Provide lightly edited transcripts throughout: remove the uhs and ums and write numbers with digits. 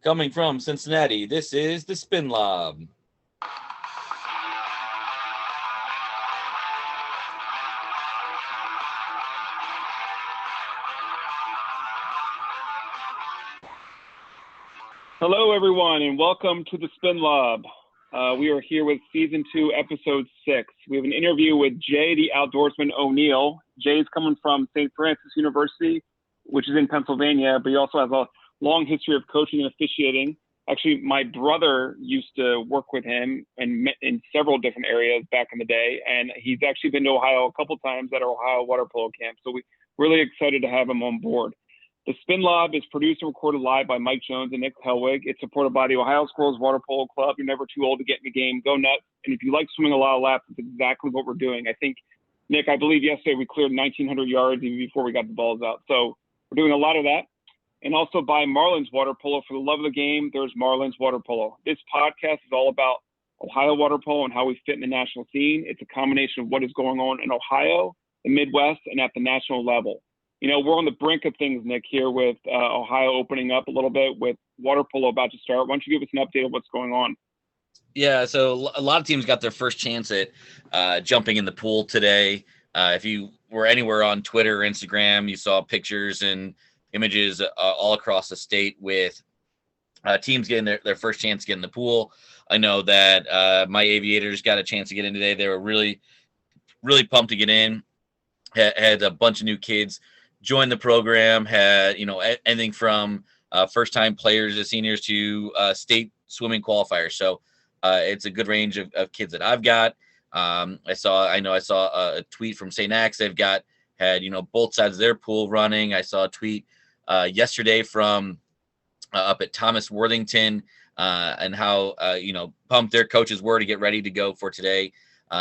Coming from Cincinnati, this is the Spin Lob. Hello, everyone, and welcome to the Spin Lob. We are here with Season 2, Episode 6. We have an interview with Jay, the Outdoorsman O'Neill. Jay's coming from St. Francis University, which is in Pennsylvania, but he also has a long history of coaching and officiating. Actually, my brother used to work with him in several different areas back in the day, and he's actually been to Ohio a couple times at our Ohio water polo camp, so we're really excited to have him on board. The Spin Lob is produced and recorded live by Mike Jones and Nick Helwig. It's supported by the Ohio Squirrels Water Polo Club. You're never too old to get in the game. Go nuts. And if you like swimming a lot of laps, it's exactly what we're doing. I think, Nick, I believe yesterday we cleared 1,900 yards even before we got the balls out. So we're doing a lot of that. And also by Marlins Water Polo. For the love of the game, there's Marlins Water Polo. This podcast is all about Ohio water polo and how we fit in the national scene. It's a combination of what is going on in Ohio, the Midwest, and at the national level. You know, we're on the brink of things, Nick, here with Ohio opening up a little bit with water polo about to start. Why don't you give us an update of what's going on? Yeah, so a lot of teams got their first chance at jumping in the pool today. If you were anywhere on Twitter or Instagram, you saw pictures and images all across the state with teams getting their first chance to get in the pool. I know that my Aviators got a chance to get in today. They were really, really pumped to get in. Had a bunch of new kids join the program, had anything from first time players to seniors to state swimming qualifiers. So it's a good range of kids that I've got. I saw a tweet from St. Axe. They've had both sides of their pool running. I saw a tweet yesterday from up at Thomas Worthington and how pumped their coaches were to get ready to go for today.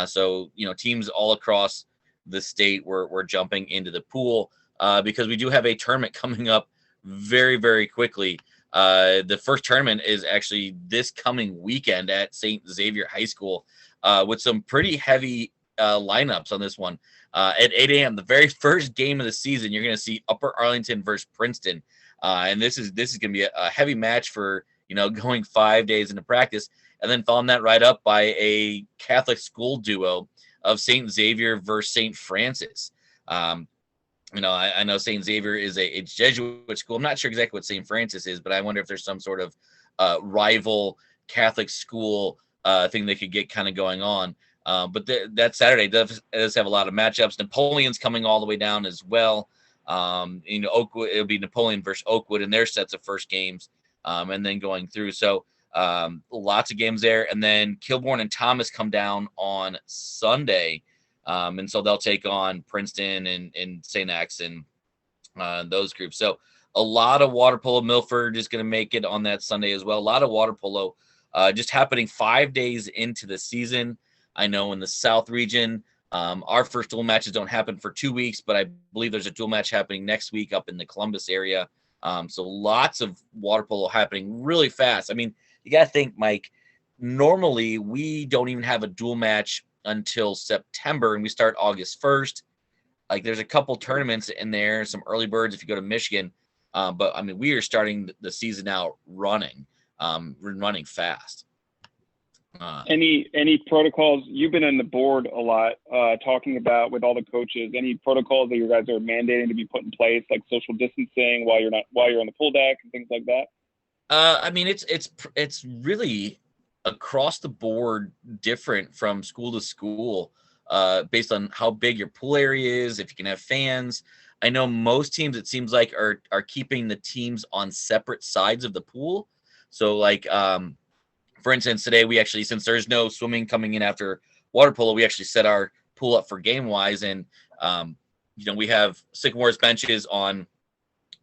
So teams all across the state were jumping into the pool. Because we do have a tournament coming up very, very quickly. The first tournament is actually this coming weekend at St. Xavier High School with some pretty heavy lineups on this one. At 8 a.m., the very first game of the season, you're going to see Upper Arlington versus Princeton. And this is going to be a heavy match for, going 5 days into practice. And then following that right up by a Catholic school duo of St. Xavier versus St. Francis. I know St. Xavier is a Jesuit school. I'm not sure exactly what St. Francis is, but I wonder if there's some sort of rival Catholic school thing they could get kind of going on. But that Saturday does have a lot of matchups. Napoleon's coming all the way down as well. Oakwood, it'll be Napoleon versus Oakwood in their sets of first games, and then going through. So lots of games there. And then Kilbourne and Thomas come down on Sunday. And so they'll take on Princeton and St. Axe and those groups. So a lot of water polo. Milford is going to make it on that Sunday as well. A lot of water polo just happening 5 days into the season. I know in the South region, our first dual matches don't happen for 2 weeks, but I believe there's a dual match happening next week up in the Columbus area. So lots of water polo happening really fast. I mean, you got to think, Mike, normally we don't even have a dual match until September, and we start August 1st. Like there's a couple tournaments in there, some early birds if you go to Michigan. But I mean, we are starting the season out running fast. Any protocols? You've been on the board a lot, talking about with all the coaches. Any protocols that you guys are mandating to be put in place, like social distancing while you're on the pool deck and things like that? I mean, it's really across the board different from school to school, based on how big your pool area is, if you can have fans. I know most teams, it seems like, are keeping the teams on separate sides of the pool. So like, for instance, today we actually, since there's no swimming coming in after water polo, we actually set our pool up for game wise. And, we have Sycamore's benches on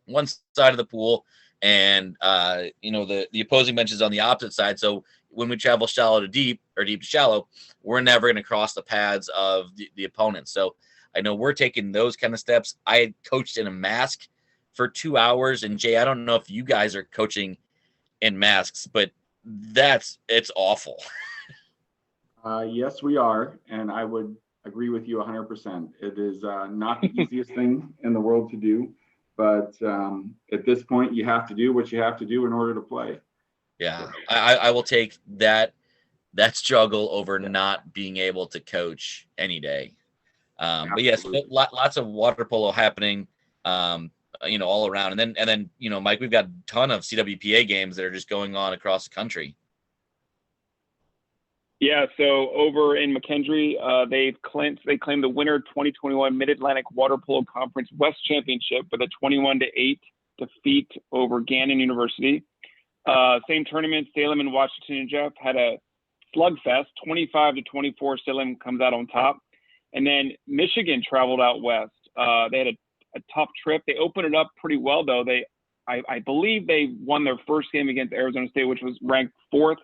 one side of the pool and, the opposing benches on the opposite side. So when we travel shallow to deep or deep to shallow, we're never going to cross the pads of the opponent. So I know we're taking those kind of steps. I had coached in a mask for 2 hours. And Jay, I don't know if you guys are coaching in masks, but it's awful. Yes, we are. And I would agree with you 100%. It is not the easiest thing in the world to do. But at this point, you have to do what you have to do in order to play. Yeah, I will take that struggle over not being able to coach any day. But yes, lots of water polo happening, all around. And then, Mike, we've got a ton of CWPA games that are just going on across the country. Yeah, so over in McKendree, they claimed the winner 2021 Mid-Atlantic Water Polo Conference West Championship with a 21-8 defeat over Gannon University. Same tournament, Salem and Washington and Jeff had a slugfest, 25-24. Salem comes out on top. And then Michigan traveled out west. They had a tough trip. They opened it up pretty well, though. I believe they won their first game against Arizona State, which was ranked 4th.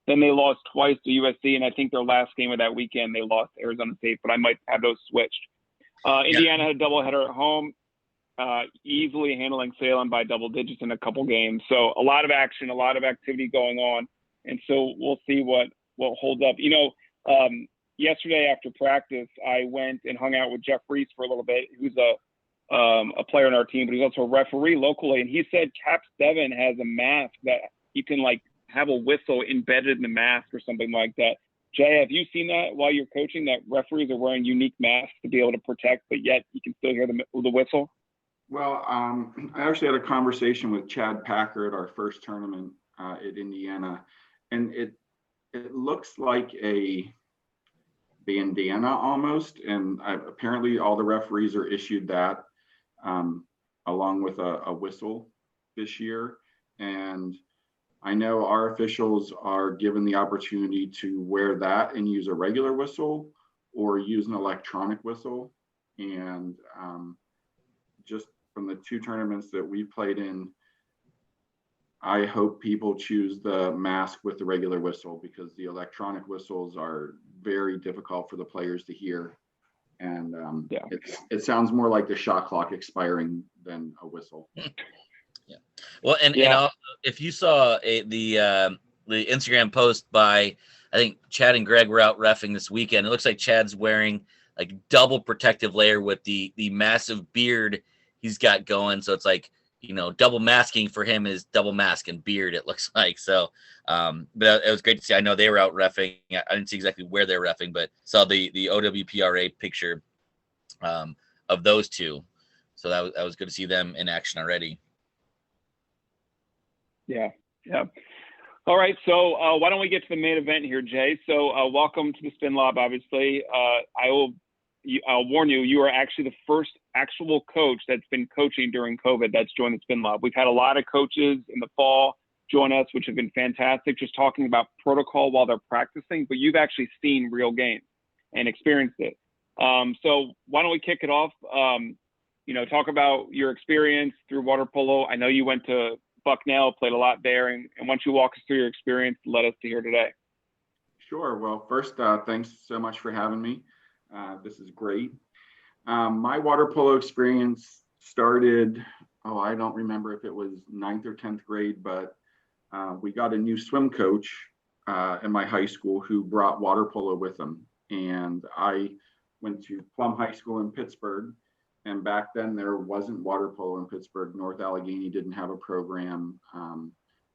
Then they lost twice to USC, and I think their last game of that weekend they lost to Arizona State, but I might have those switched. Indiana had a doubleheader at home, easily handling Salem by double digits in a couple games. So a lot of action, a lot of activity going on, and so we'll see what holds up. Yesterday after practice, I went and hung out with Jeff Reese for a little bit, who's a player on our team, but he's also a referee locally, and he said Cap 7 has a mask that you can have a whistle embedded in the mask or something like that. Jay, have you seen that while you're coaching, that referees are wearing unique masks to be able to protect, but yet you can still hear the whistle? Well, I actually had a conversation with Chad Packer at our first tournament at Indiana, and it looks like a bandana almost, and apparently all the referees are issued that along with a whistle this year. And I know our officials are given the opportunity to wear that and use a regular whistle or use an electronic whistle. And just from the 2 tournaments that we played in, I hope people choose the mask with the regular whistle, because the electronic whistles are very difficult for the players to hear. And it sounds more like the shot clock expiring than a whistle. Yeah. Well, and if you saw the Instagram post by, I think Chad and Greg were out reffing this weekend. It looks like Chad's wearing double protective layer with the massive beard he's got going. So it's double masking for him is double mask and beard, it looks like. So, but it was great to see. I know they were out reffing. I didn't see exactly where they're reffing, but saw the OWPRA picture of those two. So that was good to see them in action already. Yeah. All right, so why don't we get to the main event here, Jay? So welcome to the Spin Lob, obviously. I'll warn you, you are actually the first actual coach that's been coaching during COVID that's joined the Spin Lob. We've had a lot of coaches in the fall join us, which have been fantastic, just talking about protocol while they're practicing, but you've actually seen real games and experienced it. So why don't we kick it off? Talk about your experience through water polo. I know you went to Bucknell, played a lot there, and why don't you walk us through your experience and let us to hear today? Sure. Well, first, thanks so much for having me. This is great. My water polo experience started, I don't remember if it was 9th or 10th grade, but we got a new swim coach in my high school who brought water polo with him. And I went to Plum High School in Pittsburgh. And back then there wasn't water polo in Pittsburgh. North Allegheny didn't have a program.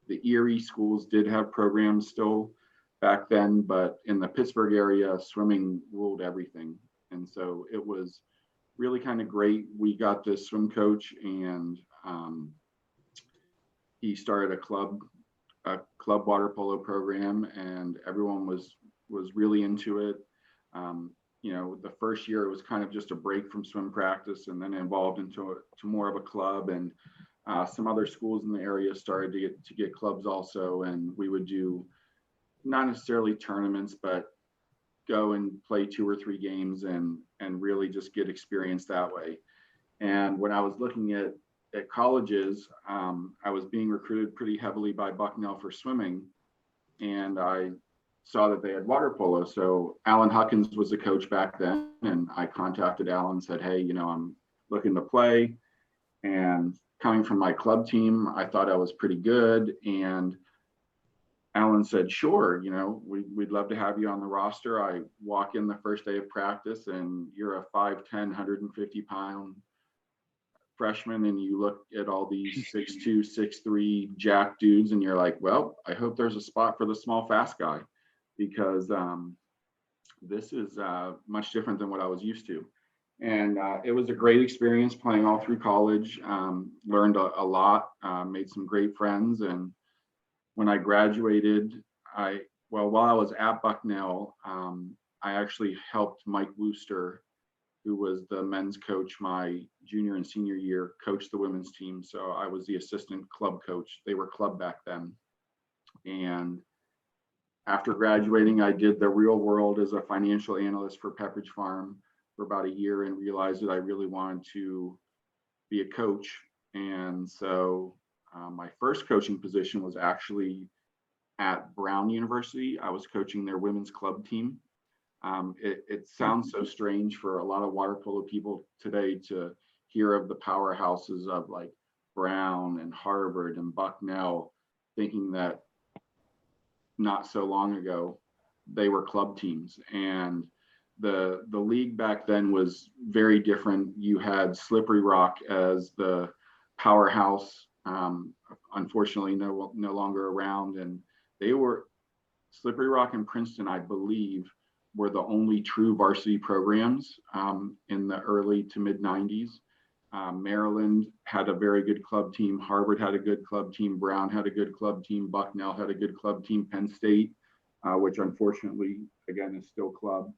The Erie schools did have programs still back then, but in the Pittsburgh area, swimming ruled everything. And so it was really kind of great. We got this swim coach, and he started a club water polo program, and everyone was really into it. The first year it was kind of just a break from swim practice, and then evolved into more of a club, and some other schools in the area started to get clubs also, and we would do not necessarily tournaments, but go and play 2 or 3 games and really just get experience that way. And when I was looking at colleges, I was being recruited pretty heavily by Bucknell for swimming, and I saw that they had water polo. So Alan Huckins was the coach back then, and I contacted Alan and said, hey, I'm looking to play, and coming from my club team, I thought I was pretty good. And Alan said, sure, we'd love to have you on the roster. I walk in the first day of practice, and you're a 5'10", 150-pound freshman and you look at all these 6'2", 6'3" jack dudes, and you're like, well, I hope there's a spot for the small, fast guy, because this is much different than what I was used to. And it was a great experience playing all through college. Learned a lot, made some great friends. And when I graduated, while I was at Bucknell, I actually helped Mike Wooster, who was the men's coach my junior and senior year, coach the women's team. So I was the assistant club coach. They were club back then. And after graduating, I did the real world as a financial analyst for Pepperidge Farm for about a year, and realized that I really wanted to be a coach. And so my first coaching position was actually at Brown University. I was coaching their women's club team. It sounds so strange for a lot of water polo people today to hear of the powerhouses of like Brown and Harvard and Bucknell, thinking that not so long ago they were club teams. And the league back then was very different. You had Slippery Rock as the powerhouse, unfortunately no longer around, and they were Slippery Rock and Princeton, I believe, were the only true varsity programs in the early to mid 90s. Maryland had a very good club team. Harvard had a good club team. Brown had a good club team. Bucknell had a good club team. Penn State, which unfortunately, again, is still club,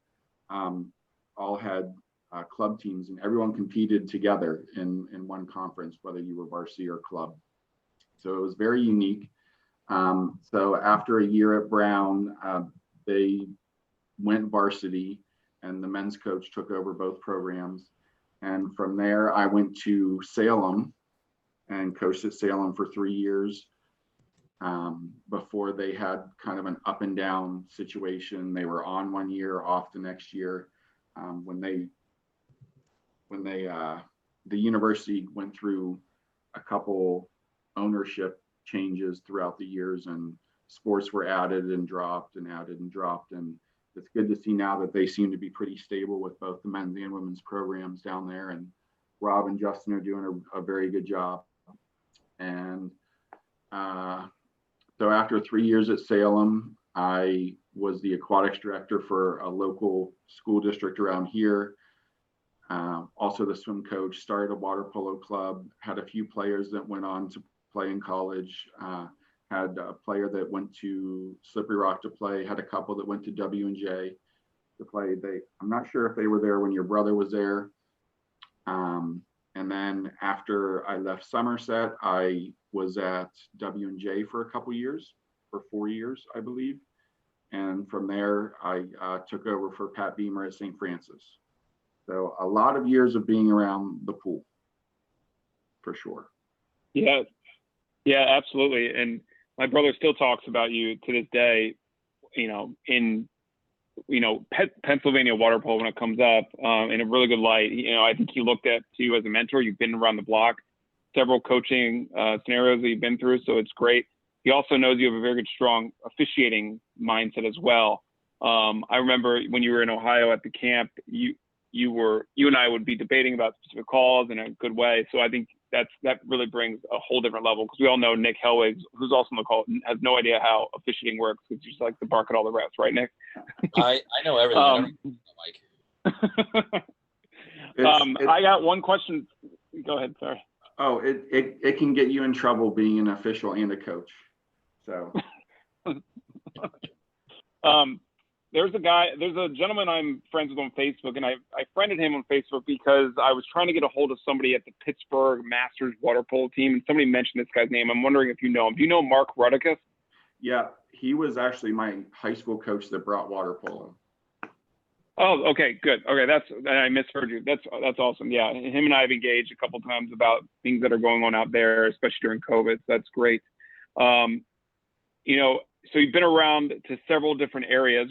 all had club teams, and everyone competed together in one conference, whether you were varsity or club. So it was very unique. So after a year at Brown, they went varsity, and the men's coach took over both programs. And from there, I went to Salem and coached at Salem for 3 years before they had kind of an up and down situation. They were on 1 year, off the next year. When the university went through a couple ownership changes throughout the years, and sports were added and dropped and added and dropped. And it's good to see now that they seem to be pretty stable with both the men's and women's programs down there. And Rob and Justin are doing a very good job. And so after 3 years at Salem, I was the aquatics director for a local school district around here. Also the swim coach, started a water polo club, had a few players that went on to play in college, had a player that went to Slippery Rock to play, had a couple that went to W&J to play. I'm not sure if they were there when your brother was there. And then after I left Somerset, I was at W&J for a couple years, for 4 years, I believe. And from there, I took over for Pat Beamer at St. Francis. So a lot of years of being around the pool, for sure. Yeah, absolutely. And my brother still talks about you to this day, in Pennsylvania water polo when it comes up in a really good light. I think he looked at you as a mentor. You've been around the block, several coaching scenarios that you've been through, so it's great. He also knows you have a very good, strong officiating mindset as well. I remember when you were in Ohio at the camp, you and I would be debating about specific calls in a good way. So I think that really brings a whole different level, because we all know Nick Hellwig, who's also on the call, has no idea how officiating works, because you just like to bark at all the refs, right, Nick? I know everything. I got one question. Go ahead, sorry. Oh, it can get you in trouble being an official and a coach. So there's a gentleman I'm friends with on Facebook, and I friended him on Facebook because I was trying to get a hold of somebody at the Pittsburgh Masters water polo team, and somebody mentioned this guy's name. I'm wondering if you know him. Do you know Mark Rudicus? Yeah, he was actually my high school coach that brought water polo. Oh, okay, good. Okay, I misheard you. That's awesome. Yeah, him and I have engaged a couple times about things that are going on out there, especially during COVID. So that's great. So you've been around to several different areas.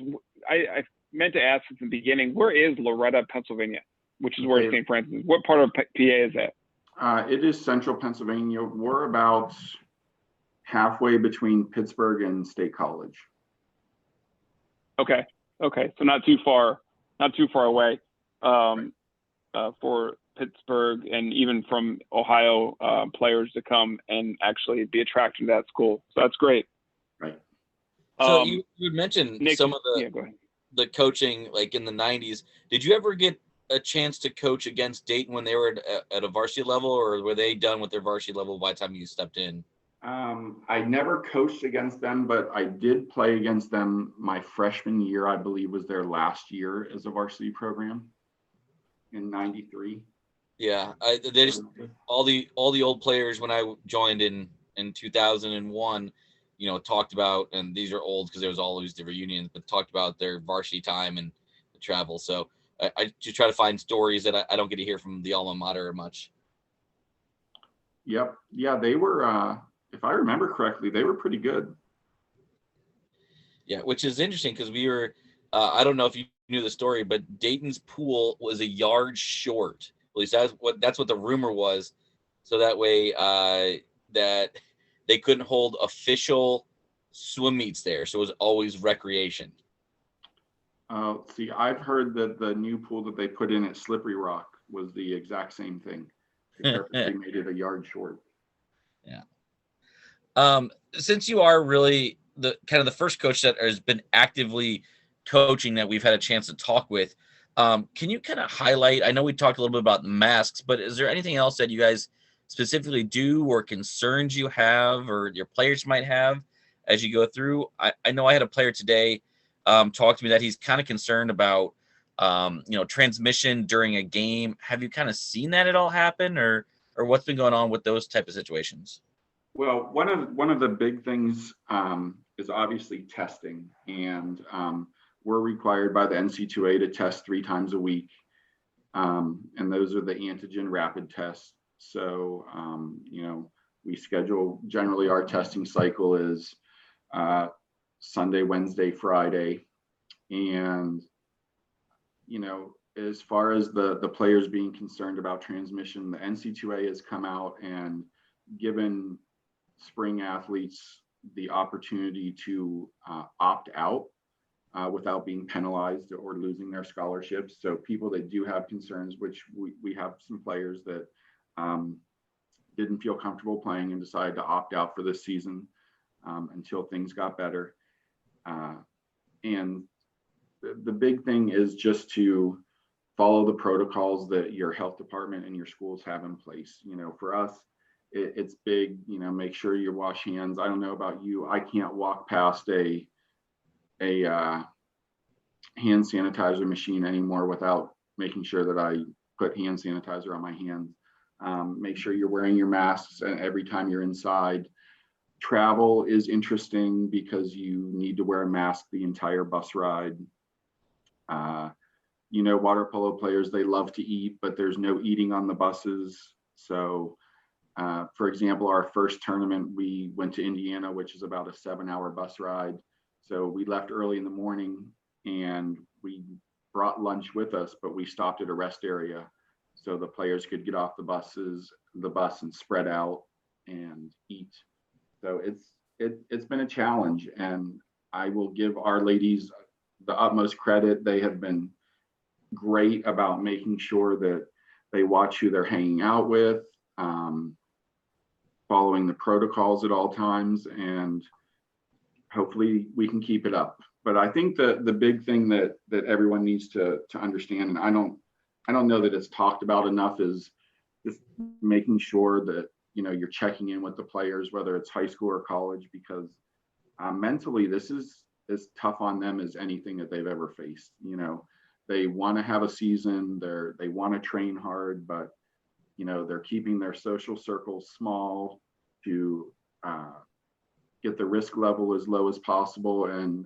I meant to ask at the beginning, where is Loretta, Pennsylvania, which is where St. Francis is? What part of PA is that? It is central Pennsylvania. We're about halfway between Pittsburgh and State College. Okay. So not too far away for Pittsburgh and even from Ohio players to come and actually be attracted to that school. So that's great. Right. So you mentioned Nick, some of go ahead. the coaching like in the 90s. Did you ever get a chance to coach against Dayton when they were at a varsity level, or were they done with their varsity level by the time you stepped in? I never coached against them, but I did play against them my freshman year. I believe was their last year as a varsity program in '93. Yeah, they just all the old players when I joined in 2001, talked about, and these are old because there was all these different unions, but talked about their varsity time and the travel. So I just try to find stories that I don't get to hear from the alma mater much. Yep. Yeah, they were. If I remember correctly, they were pretty good. Yeah, which is interesting because we were. I don't know if you knew the story, but Dayton's pool was a yard short. At least that's what the rumor was. So that way, that they couldn't hold official swim meets there. So it was always recreation. See, I've heard that the new pool that they put in at Slippery Rock was the exact same thing. They purposely made it a yard short. Yeah. Since you are really the kind of the first coach that has been actively coaching that we've had a chance to talk with, can you kind of highlight? I know we talked a little bit about masks, but is there anything else that you guys specifically do or concerns you have or your players might have as you go through? I know I had a player today talk to me that he's kind of concerned about transmission during a game. Have you kind of seen that at all happen, or what's been going on with those type of situations? Well, one of the big things is obviously testing, and we're required by the NC2A to test 3 times a week, and those are the antigen rapid tests. So we schedule, generally our testing cycle is Sunday, Wednesday, Friday, and as far as the players being concerned about transmission, the NC2A has come out and given spring athletes the opportunity to opt out without being penalized or losing their scholarships. So people that do have concerns, which we have some players that didn't feel comfortable playing and decided to opt out for this season until things got better. And the big thing is just to follow the protocols that your health department and your schools have in place. For us, it's big, make sure you wash hands. I don't know about you. I can't walk past a hand sanitizer machine anymore without making sure that I put hand sanitizer on my hands. Make sure you're wearing your masks every time you're inside. Travel is interesting because you need to wear a mask the entire bus ride. Water polo players, they love to eat, but there's no eating on the buses. So for example, our first tournament, we went to Indiana, which is about a 7-hour bus ride. So we left early in the morning and we brought lunch with us, but we stopped at a rest area so the players could get off the bus and spread out and eat. So it's been a challenge, and I will give our ladies the utmost credit. They have been great about making sure that they watch who they're hanging out with, following the protocols at all times, and hopefully we can keep it up. But I think that the big thing that everyone needs to understand, and I don't know that it's talked about enough, is just making sure that you're checking in with the players, whether it's high school or college, because mentally this is as tough on them as anything that they've ever faced. They want to have a season, they want to train hard, but they're keeping their social circles small to get the risk level as low as possible, and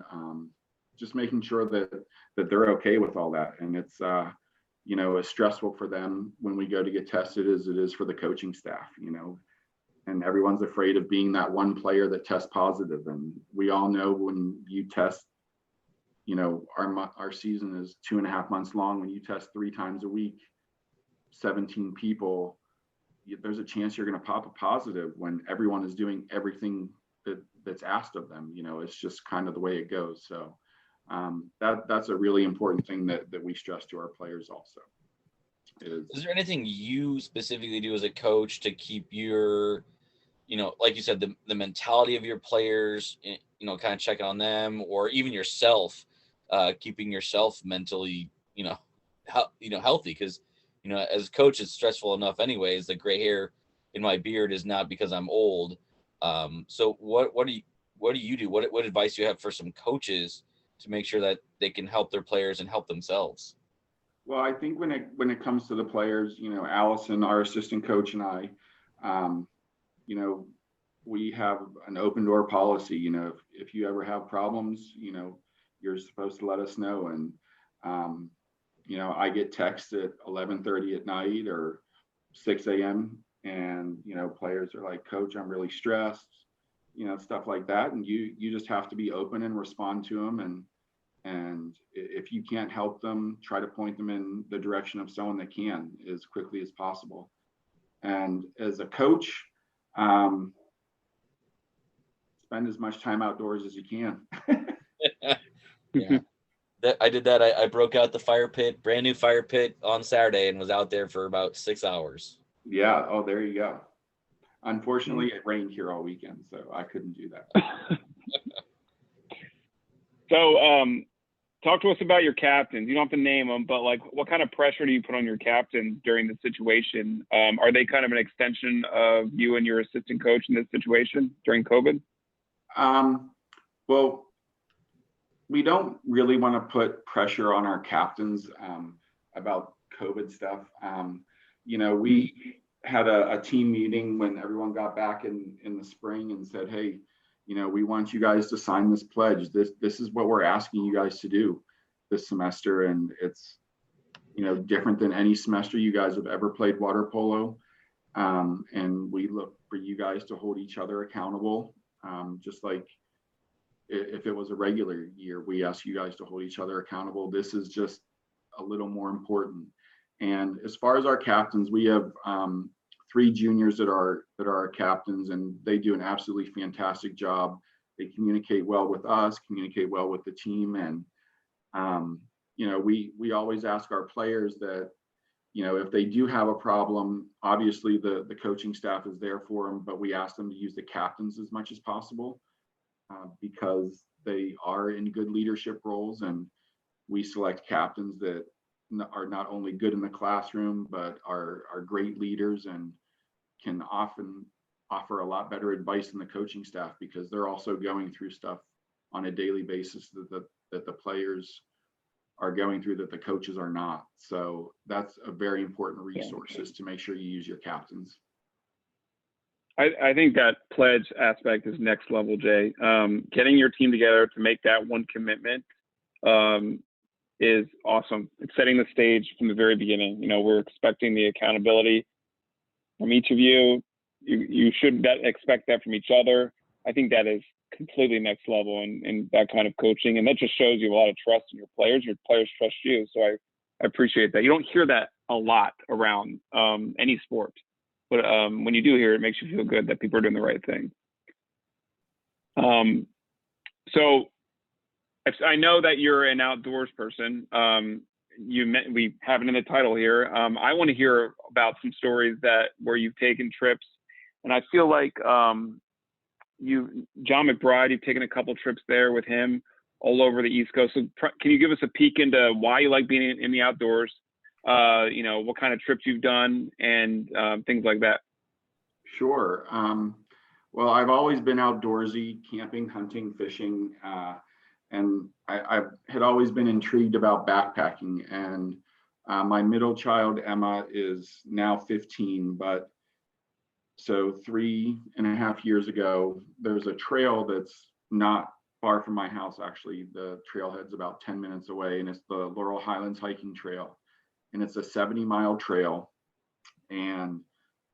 just making sure that they're okay with all that. And it's as stressful for them when we go to get tested as it is for the coaching staff. And everyone's afraid of being that one player that tests positive. And we all know when you test, our season is 2.5 months long. When you test 3 times a week, 17 people, there's a chance you're going to pop a positive when everyone is doing everything that's asked of them. It's just kind of the way it goes. So that's a really important thing that we stress to our players also. Is there anything you specifically do as a coach to keep your, like you said, the mentality of your players, kind of checking on them, or even yourself, keeping yourself mentally, healthy? Because, as a coach, it's stressful enough anyways. The gray hair in my beard is not because I'm old. So what do you do? What advice do you have for some coaches to make sure that they can help their players and help themselves? Well, I think when it comes to the players, Allison, our assistant coach, and I, um, we have an open door policy. If you ever have problems, you're supposed to let us know. And um, I get texts at 11:30 at night or 6 a.m. and players are like, "Coach, I'm really stressed," stuff like that. And you just have to be open and respond to them. And if you can't help them, try to point them in the direction of someone that can as quickly as possible. And as a coach, spend as much time outdoors as you can. Yeah. I did that. I broke out the fire pit, brand new fire pit on Saturday, and was out there for about 6 hours. Yeah. Oh, there you go. Unfortunately, it rained here all weekend, so I couldn't do that. So, talk to us about your captains. You don't have to name them, but like, what kind of pressure do you put on your captains during the situation? Are they kind of an extension of you and your assistant coach in this situation during COVID? Well, we don't really want to put pressure on our captains about COVID stuff. We had a team meeting when everyone got back in the spring and said, "Hey, we want you guys to sign this pledge. This is what we're asking you guys to do this semester, and it's different than any semester you guys have ever played water polo. And we look for you guys to hold each other accountable, just like if it was a regular year, we ask you guys to hold each other accountable. This is just a little more important." And as far as our captains, we have 3 juniors that are our captains, and they do an absolutely fantastic job. They communicate well with us, communicate well with the team, and we always ask our players that if they do have a problem, obviously the coaching staff is there for them, but we ask them to use the captains as much as possible because they are in good leadership roles, and we select captains that are not only good in the classroom but are great leaders and can often offer a lot better advice than the coaching staff, because they're also going through stuff on a daily basis that the players are going through that the coaches are not. So that's a very important resource, is to make sure you use your captains. I think that pledge aspect is next level, Jay. Getting your team together to make that one commitment is awesome. It's setting the stage from the very beginning. We're expecting the accountability from each of you. You should expect that from each other. I think that is completely next level in that kind of coaching. And that just shows you a lot of trust in your players. Your players trust you. So I appreciate that. You don't hear that a lot around any sport. But when you do hear it, it makes you feel good that people are doing the right thing. So I know that you're an outdoors person. We have it in the title here. I want to hear about some stories where you've taken trips, and I feel like John McBride, you've taken a couple trips there with him all over the East Coast. So can you give us a peek into why you like being in the outdoors? What kind of trips you've done and things like that. Sure. Well, I've always been outdoorsy, camping, hunting, fishing, and I had always been intrigued about backpacking. And my middle child, Emma, is now 15, but so 3.5 years ago, there's a trail that's not far from my house, actually. The trailhead's about 10 minutes away, and it's the Laurel Highlands Hiking Trail. And it's a 70-mile trail. And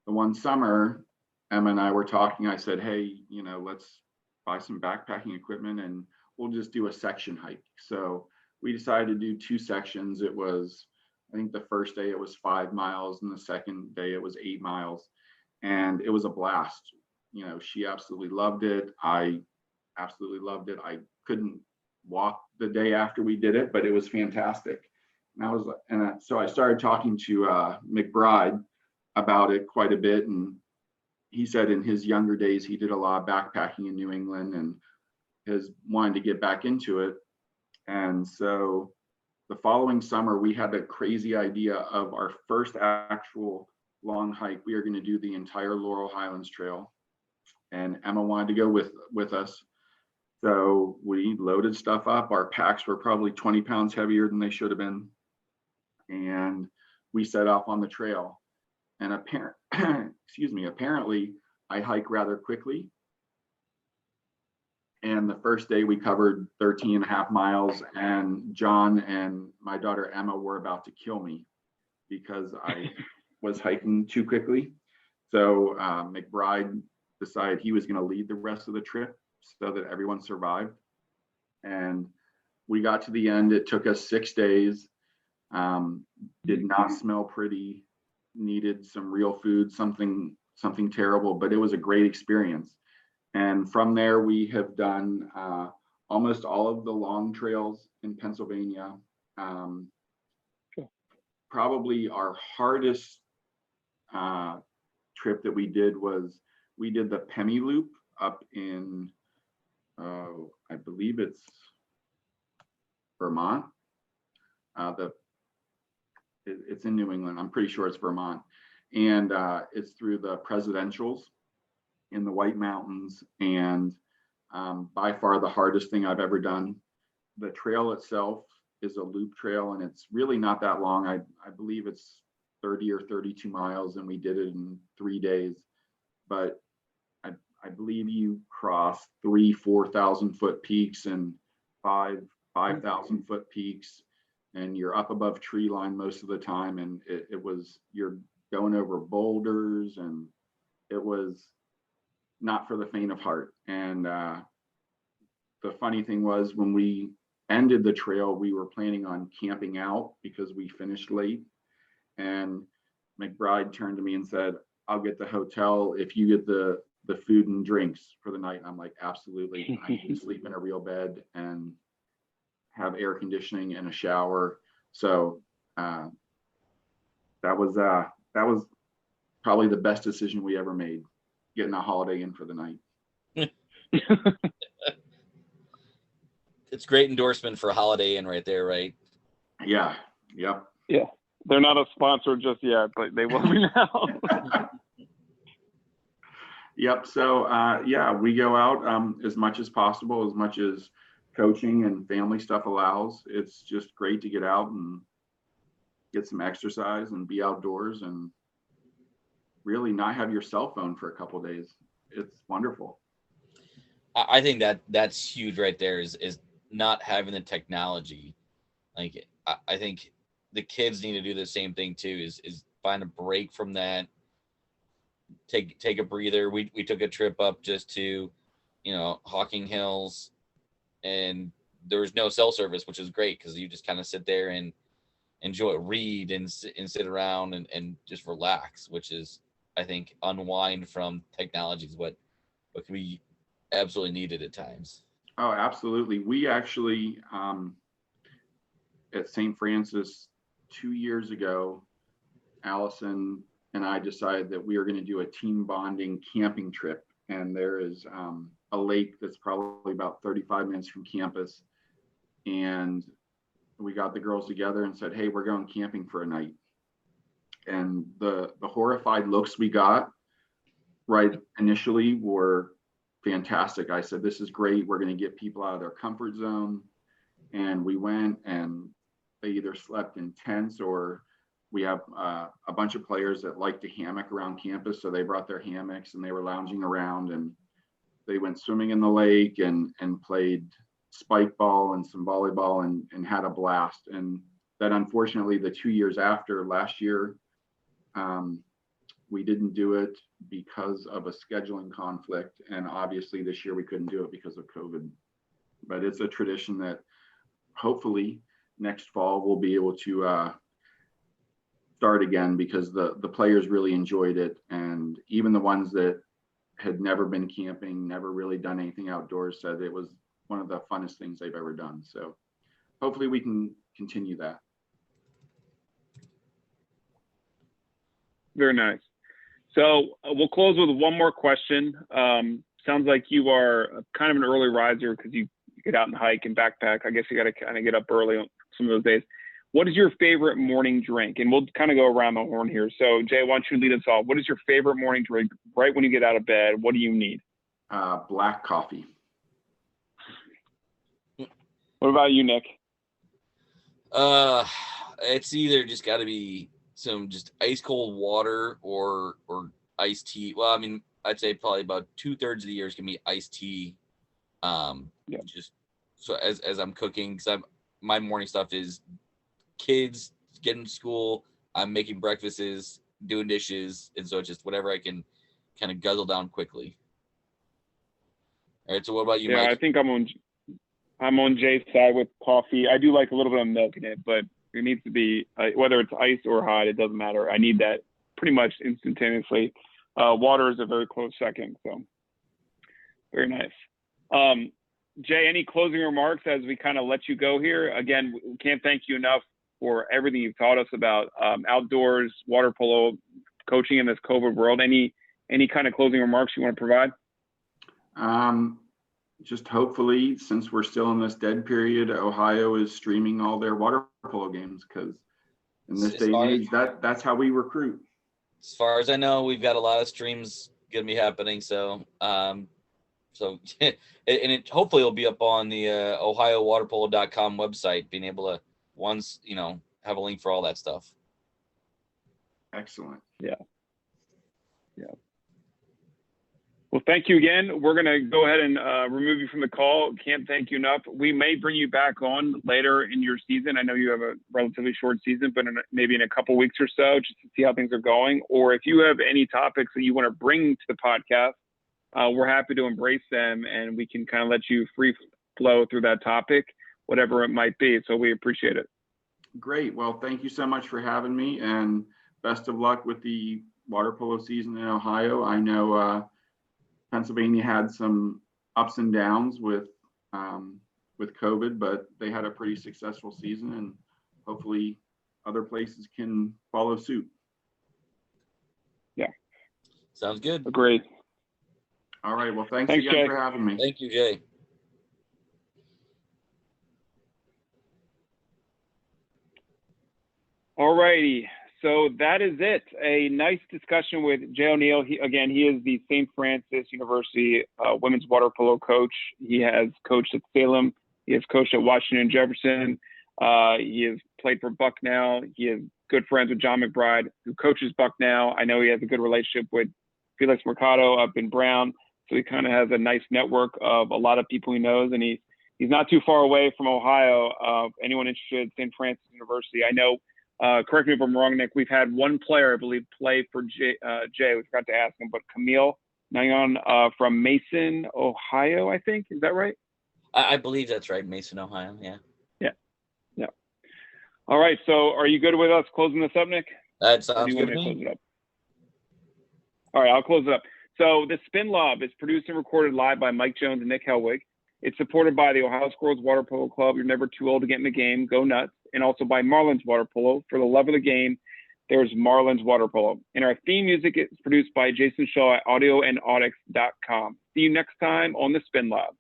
the one summer, Emma and I were talking. I said, "Hey, let's buy some backpacking equipment and we'll just do a section hike." So we decided to do 2 sections. It was, I think the first day it was 5 miles, and the second day it was 8 miles. And it was a blast. She absolutely loved it. I absolutely loved it. I couldn't walk the day after we did it, but it was fantastic. So I started talking to McBride about it quite a bit, and he said in his younger days he did a lot of backpacking in New England and has wanted to get back into it. And so the following summer we had a crazy idea of our first actual long hike. We are going to do the entire Laurel Highlands Trail, and Emma wanted to go with us. So we loaded stuff up. Our packs were probably 20 pounds heavier than they should have been, and we set off on the trail. And apparently I hike rather quickly. And the first day we covered 13 and a half miles, and John and my daughter Emma were about to kill me because I was hiking too quickly. So McBride decided he was going to lead the rest of the trip so that everyone survived. And we got to the end. It took us 6 days. Did not smell pretty, needed some real food, something terrible, but it was a great experience. And from there, we have done almost all of the long trails in Pennsylvania. Probably our hardest trip that we did the Pemi Loop up in, I believe it's Vermont. It's in New England. I'm pretty sure it's Vermont. And it's through the Presidentials in the White Mountains, and by far the hardest thing I've ever done. The trail itself is a loop trail, and it's really not that long. I believe it's 30 or 32 miles, and we did it in 3 days. But I believe you cross 4,000 foot peaks and 5,000 foot peaks, and you're up above tree line most of the time. And you're going over boulders, and it was not for the faint of heart. And the funny thing was, when we ended the trail, we were planning on camping out because we finished late. And McBride turned to me and said, "I'll get the hotel if you get the food and drinks for the night." And I'm like, absolutely. I need to sleep in a real bed and have air conditioning and a shower. So that was probably the best decision we ever made, getting a Holiday Inn for the night. It's great endorsement for Holiday Inn right there, right? Yeah. Yep. Yeah. They're not a sponsor just yet, but they will be now. Yep. So we go out as much as possible, as much as coaching and family stuff allows. It's just great to get out and get some exercise and be outdoors and really not have your cell phone for a couple of days. It's wonderful. I think that's huge right there, is not having the technology. Like, I think the kids need to do the same thing too, is find a break from that. Take a breather. We took a trip up just to, Hawking Hills, and there was no cell service, which is great because you just kind of sit there and read and sit around and just relax, which is, I think, unwind from technology is what can be absolutely needed at times. Oh, absolutely. We actually, at St. Francis 2 years ago, Allison and I decided that we are going to do a team bonding camping trip. And there is a lake that's probably about 35 minutes from campus. And we got the girls together and said, "Hey, we're going camping for a night." And the horrified looks we got right initially were fantastic. I said, "This is great. We're going to get people out of their comfort zone." And we went, and they either slept in tents, or we have a bunch of players that like to hammock around campus. So they brought their hammocks and they were lounging around, and they went swimming in the lake and played spike ball and some volleyball and had a blast. And that, unfortunately, the 2 years after, last year, we didn't do it because of a scheduling conflict. And obviously this year we couldn't do it because of COVID. But it's a tradition that hopefully next fall we'll be able to start again, because the players really enjoyed it. And even the ones that had never been camping, never really done anything outdoors, said it was one of the funnest things they've ever done. So hopefully we can continue that. Very nice. So we'll close with one more question. Sounds like you are kind of an early riser because you get out and hike and backpack. I guess you got to kind of get up early on some of those days. What is your favorite morning drink? And we'll kind of go around the horn here. So Jay, why don't you lead us off? What is your favorite morning drink right when you get out of bed? What do you need? Black coffee. What about you, Nick? It's either just got to be some just ice cold water or iced tea. Well, I mean, I'd say probably about 2/3 of the year is gonna be iced tea. Just so as I'm cooking, because my morning stuff is kids getting to school, I'm making breakfasts, doing dishes, and so it's just whatever I can kind of guzzle down quickly. All right. So what about you, Mike? I think I'm on Jay's side with coffee. I do like a little bit of milk in it, but it needs to be whether it's ice or hot, it doesn't matter. I need that pretty much instantaneously. Water is a very close second. So very nice. Jay, any closing remarks as we kind of let you go here? Again, we can't thank you enough for everything you've taught us about outdoors, water polo, coaching in this COVID world. Any kind of closing remarks you want to provide? Just hopefully, since we're still in this dead period, Ohio is streaming all their water polo games, because in this day and age, that's how we recruit. As far as I know, we've got a lot of streams going to be happening. So, and it hopefully will be up on the OhioWaterPolo.com website, being able to have a link for all that stuff. Excellent. Yeah. Well, thank you again. We're going to go ahead and remove you from the call. Can't thank you enough. We may bring you back on later in your season. I know you have a relatively short season, but maybe in a couple weeks or so, just to see how things are going. Or if you have any topics that you want to bring to the podcast, we're happy to embrace them, and we can kind of let you free flow through that topic, whatever it might be. So we appreciate it. Great. Well, thank you so much for having me, and best of luck with the water polo season in Ohio. I know Pennsylvania had some ups and downs with COVID, but they had a pretty successful season, and hopefully other places can follow suit. Yeah. Sounds good. Agreed. All right. Well, thanks again, Jay, for having me. Thank you, Jay. All righty. So that is it. A nice discussion with Jay O'Neill. He is the St. Francis University women's water polo coach. He has coached at Salem. He has coached at Washington Jefferson. He has played for Bucknell. He is good friends with John McBride, who coaches Bucknell. I know he has a good relationship with Felix Mercado up in Brown. So he kind of has a nice network of a lot of people he knows, and he's not too far away from Ohio. Anyone interested, St. Francis University. I know. Correct me if I'm wrong, Nick. We've had one player, I believe, play for Jay. We forgot to ask him, but Camille Nayon from Mason, Ohio, I think. Is that right? I believe that's right. Mason, Ohio. Yeah. All right. So are you good with us closing this up, Nick? That sounds good to me. Close it up? All right. I'll close it up. So the Spin Lob is produced and recorded live by Mike Jones and Nick Helwig. It's supported by the Ohio Squirrels Water Polo Club. You're never too old to get in the game. Go nuts. And also by Marlins Water Polo. For the love of the game, there's Marlins Water Polo. And our theme music is produced by Jason Shaw at audioandaudix.com. See you next time on the Spin Lab.